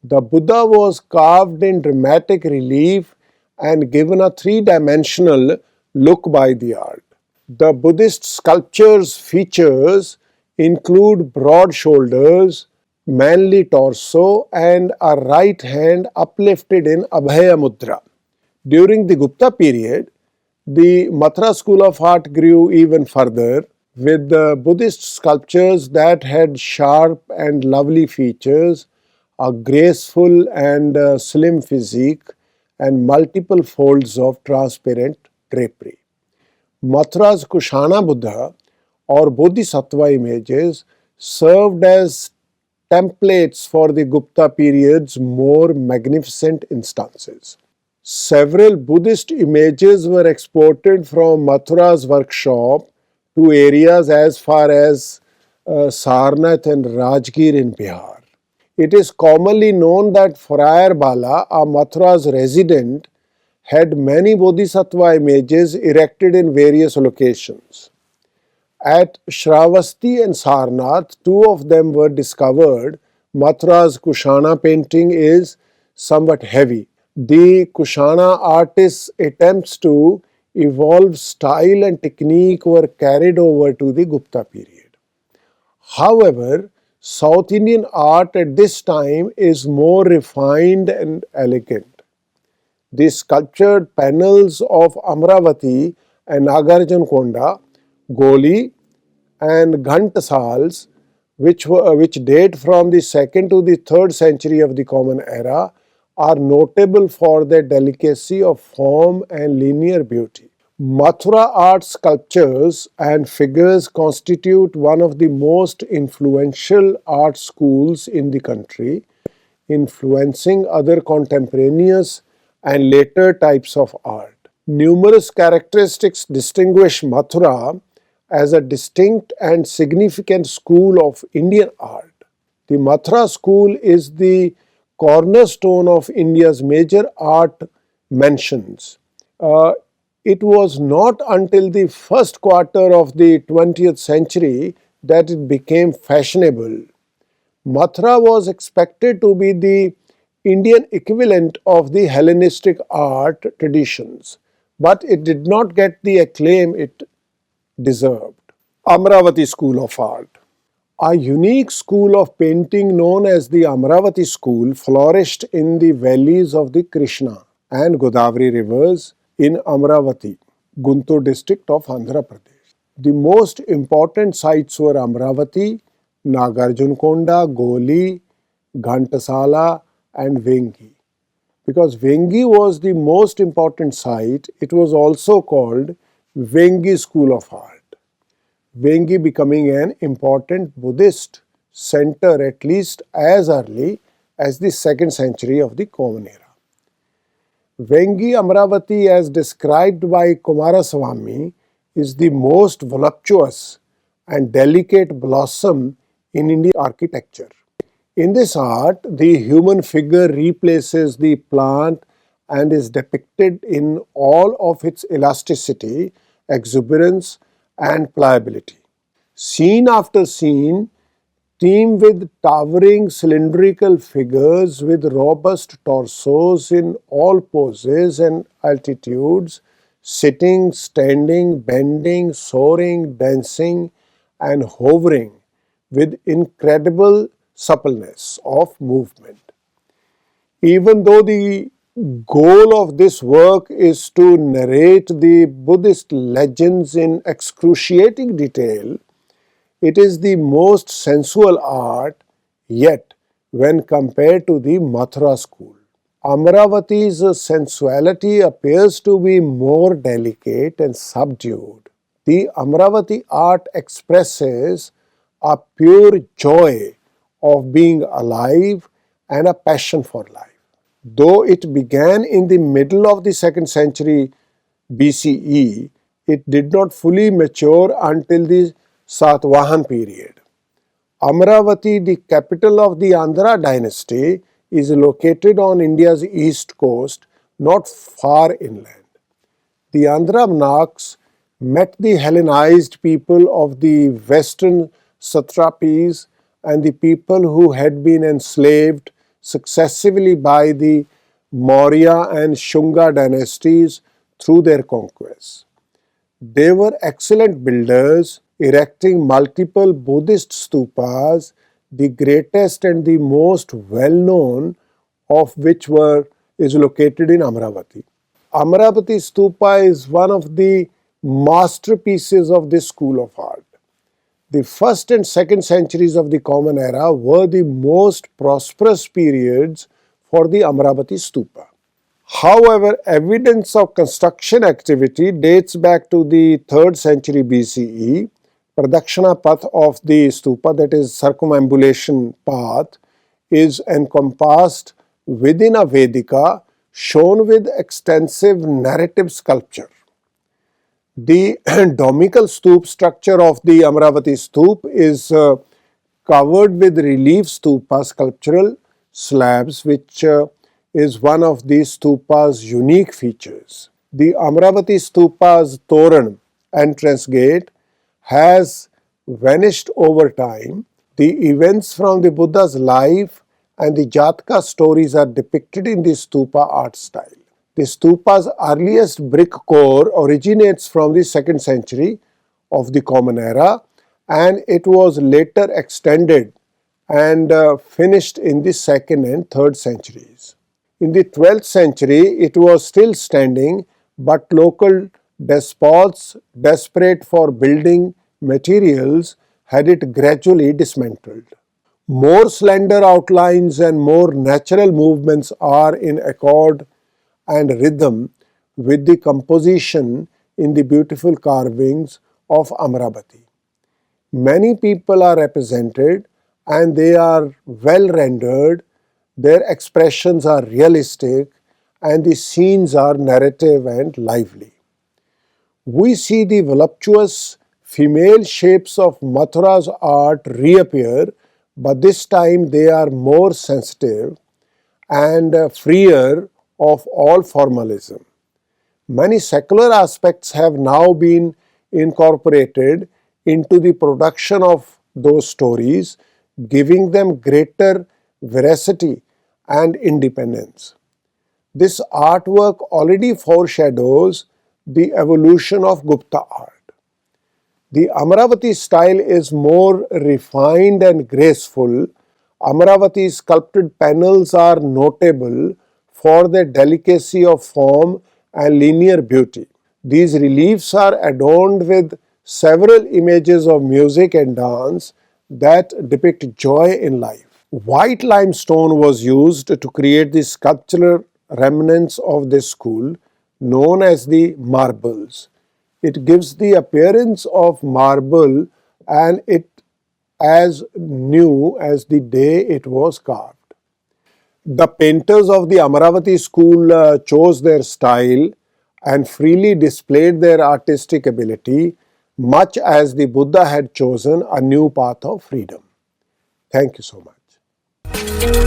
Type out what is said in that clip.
The Buddha was carved in dramatic relief and given a three-dimensional look by the art. The Buddhist sculpture's features include broad shoulders, manly torso, and a right hand uplifted in Abhaya Mudra. During the Gupta period, the Mathura school of art grew even further, with the Buddhist sculptures that had sharp and lovely features, a graceful and slim physique, and multiple folds of transparent drapery. Mathura's Kushana Buddha or Bodhisattva images served as templates for the Gupta period's more magnificent instances. Several Buddhist images were exported from Mathura's workshop to areas as far as Sarnath and Rajgir in Bihar. It is commonly known that Friar Bala, a Mathura's resident, had many Bodhisattva images erected in various locations. At Shravasti and Sarnath, two of them were discovered. Mathura's Kushana painting is somewhat heavy. The Kushana artist's attempts to evolve style and technique were carried over to the Gupta period. However, South Indian art at this time is more refined and elegant. The sculptured panels of Amravati and Nagarjunakonda, Goli and Ghantasals, which date from the 2nd to the 3rd century of the Common Era, are notable for their delicacy of form and linear beauty. Mathura art sculptures and figures constitute one of the most influential art schools in the country, influencing other contemporaneous and later types of art. Numerous characteristics distinguish Mathura as a distinct and significant school of Indian art. The Mathura school is the cornerstone of India's major art mansions. It was not until the first quarter of the 20th century that it became fashionable. Mathura was expected to be the Indian equivalent of the Hellenistic art traditions, but it did not get the acclaim it deserved. Amravati School of Art. A unique school of painting known as the Amravati School flourished in the valleys of the Krishna and Godavari rivers in Amravati, Guntur district of Andhra Pradesh. The most important sites were Amravati, Nagarjunakonda, Goli, Ghantasala, and Vengi. Because Vengi was the most important site, it was also called Vengi School of Art. Vengi becoming an important Buddhist center at least as early as the 2nd century of the Common Era. Vengi Amravati, as described by Kumaraswamy, is the most voluptuous and delicate blossom in Indian architecture. In this art, the human figure replaces the plant and is depicted in all of its elasticity, exuberance, and pliability. Scene after scene teem with towering cylindrical figures with robust torsos in all poses and altitudes, sitting, standing, bending, soaring, dancing, and hovering with incredible suppleness of movement. Even though the goal of this work is to narrate the Buddhist legends in excruciating detail, it is the most sensual art yet when compared to the Mathura school. Amravati's sensuality appears to be more delicate and subdued. The Amravati art expresses a pure joy of being alive and a passion for life. Though it began in the middle of the 2nd century BCE, it did not fully mature until the Satvahan period. Amravati, the capital of the Andhra dynasty, is located on India's east coast, not far inland. The Andhra monarchs met the Hellenized people of the western satrapies and the people who had been enslaved successively by the Maurya and Shunga dynasties through their conquests. They were excellent builders, erecting multiple Buddhist stupas, the greatest and the most well-known of which is located in Amravati. Amravati Stupa is one of the masterpieces of this school of art. The first and second centuries of the Common Era were the most prosperous periods for the Amravati Stupa. However, evidence of construction activity dates back to the 3rd century BCE. Pradakshina path of the stupa, that is circumambulation path, is encompassed within a Vedika shown with extensive narrative sculpture. The domical stoop structure of the Amravati stoop is covered with relief stupa sculptural slabs, which is one of the stupa's unique features. The Amravati stupa's Toran entrance gate has vanished over time. The events from the Buddha's life and the Jataka stories are depicted in the stupa art style. The stupa's earliest brick core originates from the 2nd century of the Common Era, and it was later extended and finished in the 2nd and 3rd centuries. In the 12th century, it was still standing, but local despots, desperate for building materials, had it gradually dismantled. More slender outlines and more natural movements are in accord and rhythm with the composition in the beautiful carvings of Amravati. Many people are represented and they are well rendered, their expressions are realistic, and the scenes are narrative and lively. We see the voluptuous female shapes of Mathura's art reappear, but this time they are more sensitive and freer of all formalism. Many secular aspects have now been incorporated into the production of those stories, giving them greater veracity and independence. This artwork already foreshadows the evolution of Gupta art. The Amravati style is more refined and graceful. Amravati sculpted panels are notable for their delicacy of form and linear beauty. These reliefs are adorned with several images of music and dance that depict joy in life. White limestone was used to create the sculptural remnants of this school, known as the marbles. It gives the appearance of marble and it as new as the day it was carved. The painters of the Amravati school chose their style and freely displayed their artistic ability, much as the Buddha had chosen a new path of freedom. Thank you so much.